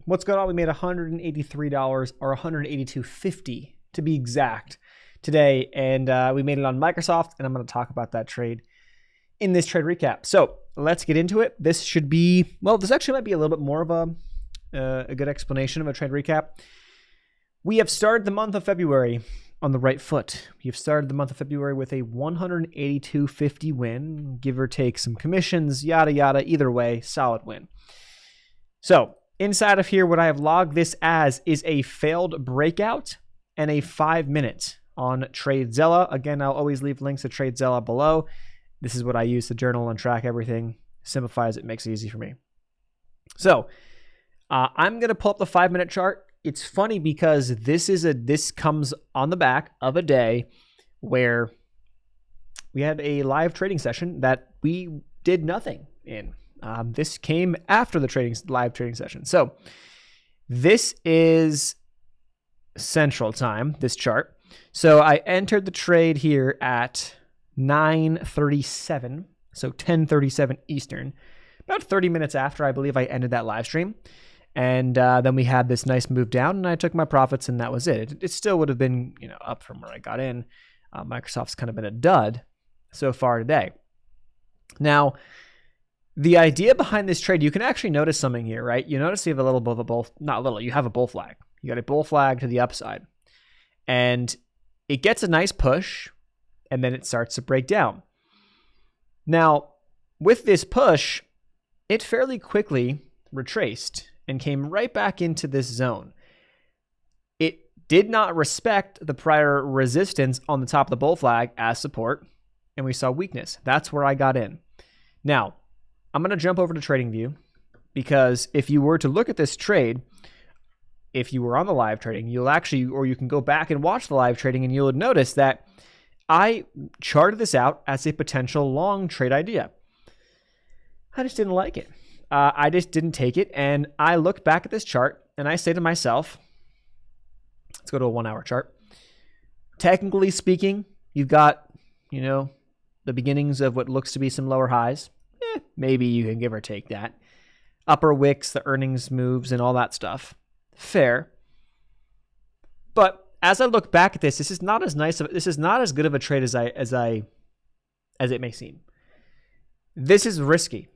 What's going on? We made $183 or $182.50 to be exact today, and we made it on Microsoft, and I'm going to talk about that trade in this trade recap. So let's get into it. This should be, well, this actually might be a little bit more of a good explanation of a trade recap. We have started the month of February on the right foot. We have started the month of February with a $182.50 win, give or take some commissions, yada, yada. Either way, solid win. So inside of here, what I have logged this as is a failed breakout and a 5-minute on TradeZella. Again, I'll always leave links to TradeZella below. This is what I use to journal and track everything. Simplifies it, makes it easy for me. So I'm going to pull up the 5-minute chart. It's funny because this comes on the back of a day where we had a live trading session that we did nothing in. This came after the live trading session. So this is Central Time, this chart. So I entered the trade here at 9:37, so 10:37 Eastern, about 30 minutes after I believe I ended that live stream. And then we had this nice move down, and I took my profits, and that was it. It still would have been, up from where I got in. Microsoft's kind of been a dud so far today. Now, the idea behind this trade, you can actually notice something here, right? You notice you have a little bit of a bull, not little, you have a bull flag. You got a bull flag to the upside. And it gets a nice push, and then it starts to break down. Now, with this push, it fairly quickly retraced and came right back into this zone. It did not respect the prior resistance on the top of the bull flag as support, and we saw weakness. That's where I got in. Now, I'm going to jump over to TradingView because if you were to look at this trade, if you were on the live trading, you'll actually, or you can go back and watch the live trading and you'll notice that I charted this out as a potential long trade idea. I just didn't like it. I just didn't take it, and I looked back at this chart, and I say to myself, let's go to a 1-hour chart. Technically speaking, you've got, the beginnings of what looks to be some lower highs. Maybe you can give or take that. Upper wicks, the earnings moves, and all that stuff. Fair. But as I look back at this, this is not as good of a trade as it may seem. This is risky.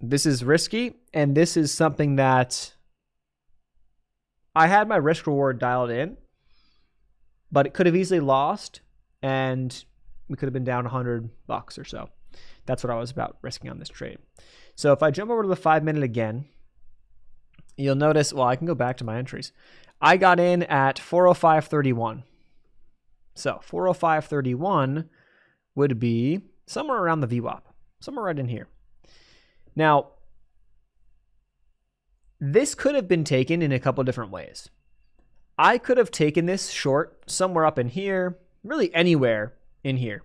This is risky, and this is something that I had my risk reward dialed in, but it could have easily lost, and we could have been down $100 or so. That's what I was about risking on this trade. So if I jump over to the 5-minute again, you'll notice, well, I can go back to my entries. I got in at 405.31. So 405.31 would be somewhere around the VWAP, somewhere right in here. Now, this could have been taken in a couple of different ways. I could have taken this short somewhere up in here, really anywhere in here.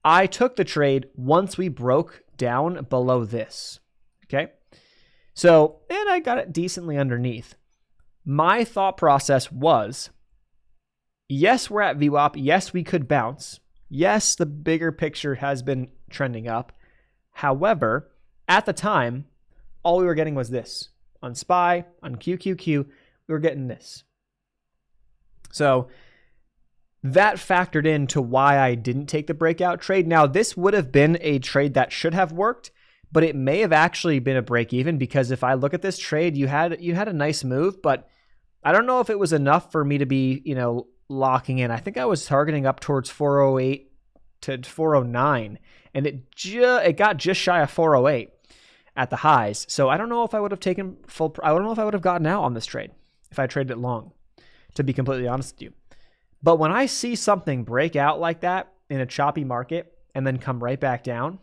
I took the trade once we broke down below this, okay? So, and I got it decently underneath. My thought process was, yes, we're at VWAP. Yes, we could bounce. Yes, the bigger picture has been trending up. However, at the time, all we were getting was this. On SPY, on QQQ, we were getting this. So that factored into why I didn't take the breakout trade. Now, this would have been a trade that should have worked, but it may have actually been a break even because if I look at this trade, you had a nice move, but I don't know if it was enough for me to be, locking in. I think I was targeting up towards 408 to 409, and it got just shy of 408 at the highs. So I don't know if I would have taken I don't know if I would have gotten out on this trade if I traded it long, to be completely honest with you. But when I see something break out like that in a choppy market and then come right back down,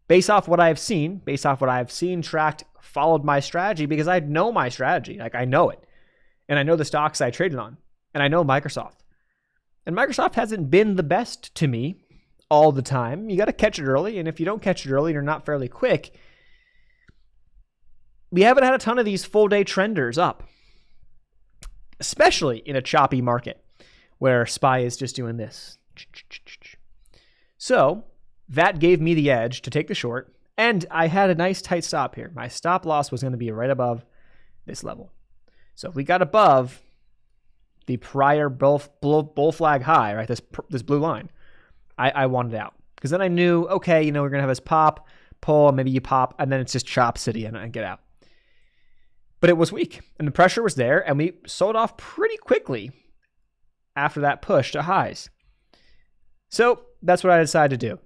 based off what I've seen, tracked, followed my strategy, because I know my strategy. Like, I know it. And I know the stocks I traded on. And I know Microsoft. And Microsoft hasn't been the best to me all the time. You got to catch it early. And if you don't catch it early, you're not fairly quick. We haven't had a ton of these full-day trenders up, especially in a choppy market where SPY is just doing this. So that gave me the edge to take the short And I had a nice tight stop here. My stop loss was going to be right above this level. So if we got above the prior bull flag high, right, this blue line, I wanted out. Because then I knew, okay, we're going to have this pop, pull, maybe you pop, and then it's just chop city and I get out. But it was weak, and the pressure was there, and we sold off pretty quickly after that push to highs. So that's what I decided to do.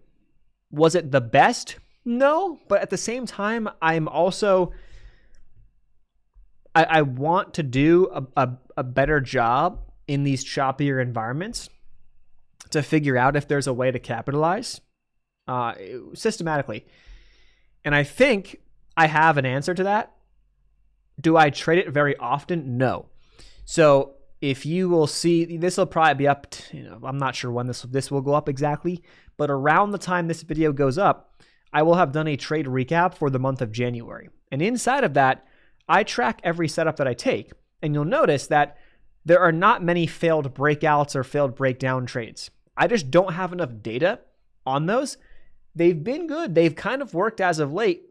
Was it the best? No, but at the same time, I'm also, I want to do a better job in these choppier environments to figure out if there's a way to capitalize systematically. And I think I have an answer to that. Do I trade it very often? No. So if you will see, this will probably be up to, I'm not sure when this will go up exactly, but around the time this video goes up, I will have done a trade recap for the month of January. And inside of that, I track every setup that I take. And you'll notice that there are not many failed breakouts or failed breakdown trades. I just don't have enough data on those. They've been good. They've kind of worked as of late,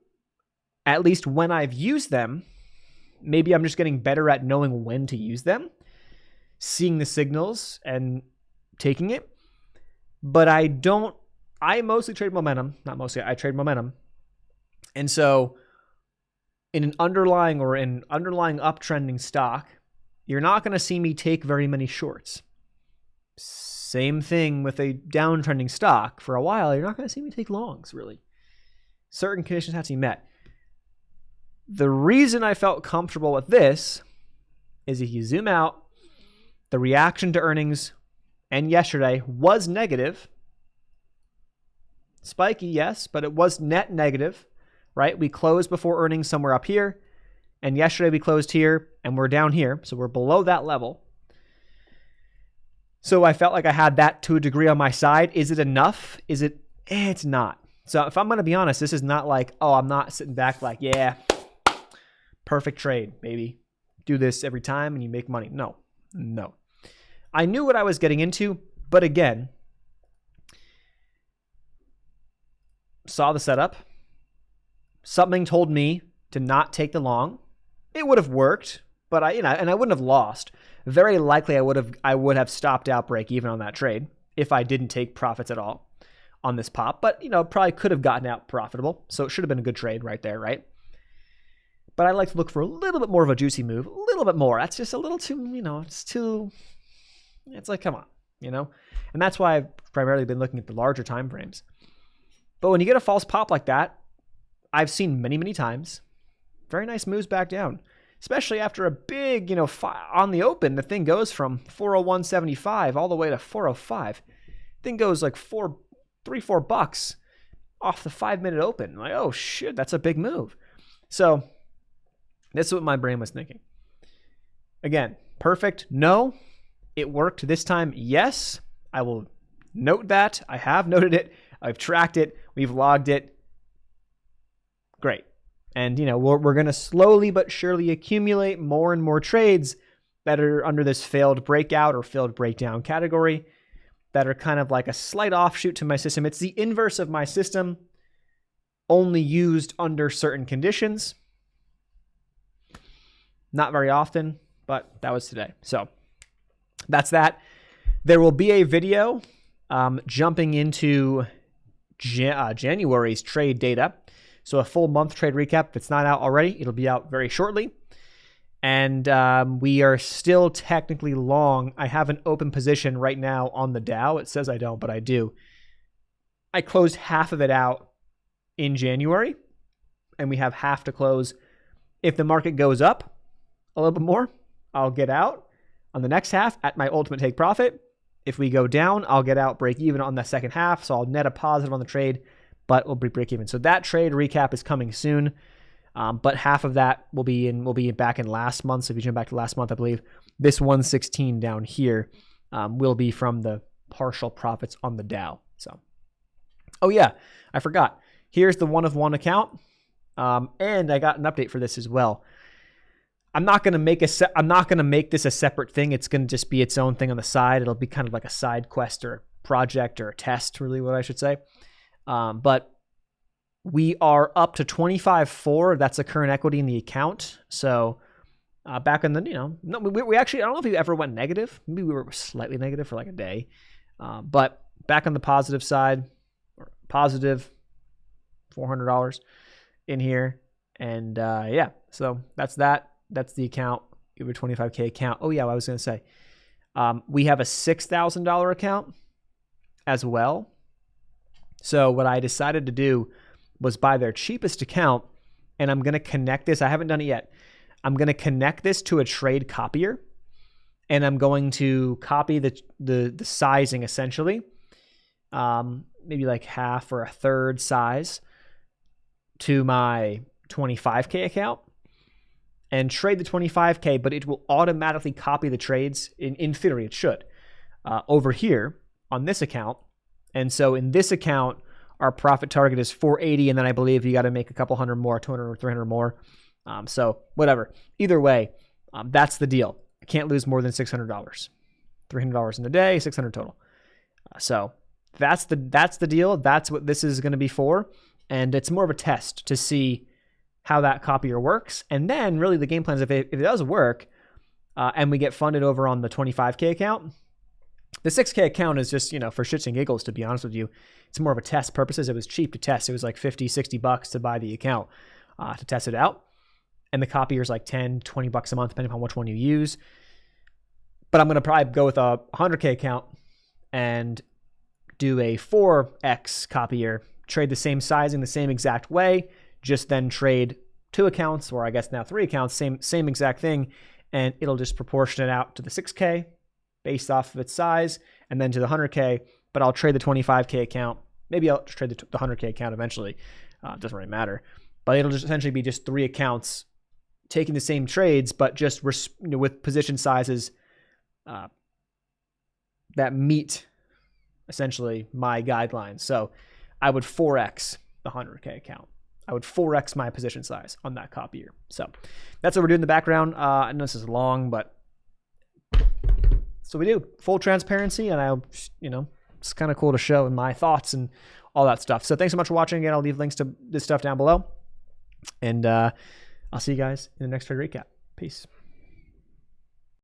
at least when I've used them. Maybe I'm just getting better at knowing when to use them, seeing the signals and taking it. But I mostly trade momentum. Not mostly, I trade momentum. And so in an underlying uptrending stock, you're not going to see me take very many shorts. Same thing with a downtrending stock. For a while, you're not going to see me take longs, really. Certain conditions have to be met. The reason I felt comfortable with this is if you zoom out, the reaction to earnings and yesterday was negative. Spiky, yes, but it was net negative, right? We closed before earnings somewhere up here, and yesterday we closed here, and we're down here, so we're below that level. So I felt like I had that to a degree on my side. Is it enough? It's not. So if I'm going to be honest, this is not like, oh, I'm not sitting back like, yeah, perfect trade, baby. Do this every time and you make money. No. I knew what I was getting into, but again, saw the setup. Something told me to not take the long. It would have worked, but I wouldn't have lost. Very likely I would have stopped out break even on that trade if I didn't take profits at all on this pop, but probably could have gotten out profitable. So it should have been a good trade right there, right? But I like to look for a little bit more of a juicy move, a little bit more. That's just a little too, it's like, come on, And that's why I've primarily been looking at the larger time frames. But when you get a false pop like that, I've seen many, many times, very nice moves back down, especially after a big, on the open, the thing goes from 401.75 all the way to 405. Thing goes like $3-4 off the 5-minute open. Like, oh shit, that's a big move. So this is what my brain was thinking. Again, perfect? No. It worked this time? Yes. I will note that. I have noted it. I've tracked it. We've logged it. Great. And, we're going to slowly but surely accumulate more and more trades that are under this failed breakout or failed breakdown category that are kind of like a slight offshoot to my system. It's the inverse of my system, only used under certain conditions. Not very often, but that was today. So that's that. There will be a video jumping into January's trade data. So a full month trade recap. If it's not out already, it'll be out very shortly. And we are still technically long. I have an open position right now on the Dow. It says I don't, but I do. I closed half of it out in January, and we have half to close. If the market goes up a little bit more, I'll get out on the next half at my ultimate take profit. If we go down, I'll get out break even on the second half. So I'll net a positive on the trade, but we'll be break even. So that trade recap is coming soon. But half of that will be back in last month. So if you jump back to last month, I believe this 116 down here will be from the partial profits on the Dow. So, oh yeah, I forgot. Here's the one of one account, and I got an update for this as well. I'm not gonna make this a separate thing. It's gonna just be its own thing on the side. It'll be kind of like a side quest or project or a test, really, what I should say. But we are up to 25.4. That's the current equity in the account. So back in the, no, we actually, I don't know if we ever went negative. Maybe we were slightly negative for like a day. But back on the positive side, or positive $400 in here. And yeah, so that's that. That's the account. We have a 25K account. Oh yeah, I was going to say, we have a $6,000 account as well. So what I decided to do was buy their cheapest account, and I'm going to connect this. I haven't done it yet. I'm going to connect this to a trade copier, and I'm going to copy the sizing essentially, maybe like half or a third size to my 25K account and trade the 25K, but it will automatically copy the trades. In theory, it should over here on this account. And so in this account, our profit target is 480, and then I believe you got to make a couple hundred more, 200 or 300 more. So whatever. Either way, that's the deal. I can't lose more than $600. $300 in a day, 600 total. So that's the deal. That's what this is going to be for, and it's more of a test to see how that copier works. And then really the game plan is if it does work, and we get funded over on the 25K account. The 6K account is just, for shits and giggles, to be honest with you. It's more of a test purposes. It was cheap to test. It was like 50, 60 bucks to buy the account to test it out. And the copier is like 10, 20 bucks a month, depending on which one you use. But I'm going to probably go with a 100K account and do a 4X copier, trade the same sizing the same exact way, just then trade 2 accounts, or I guess now 3 accounts, same exact thing, and it'll just proportion it out to the 6K based off of its size, and then to the 100K, but I'll trade the 25K account. Maybe I'll trade the 100K account eventually. It doesn't really matter. But it'll just essentially be just 3 accounts taking the same trades, but just with position sizes that meet essentially my guidelines. So I would 4X the 100K account. I would 4X my position size on that copier. So that's what we're doing in the background. I know this is long, but so we do full transparency, and it's kind of cool to show in my thoughts and all that stuff. So thanks so much for watching. Again, I'll leave links to this stuff down below, and I'll see you guys in the next trade recap. Peace.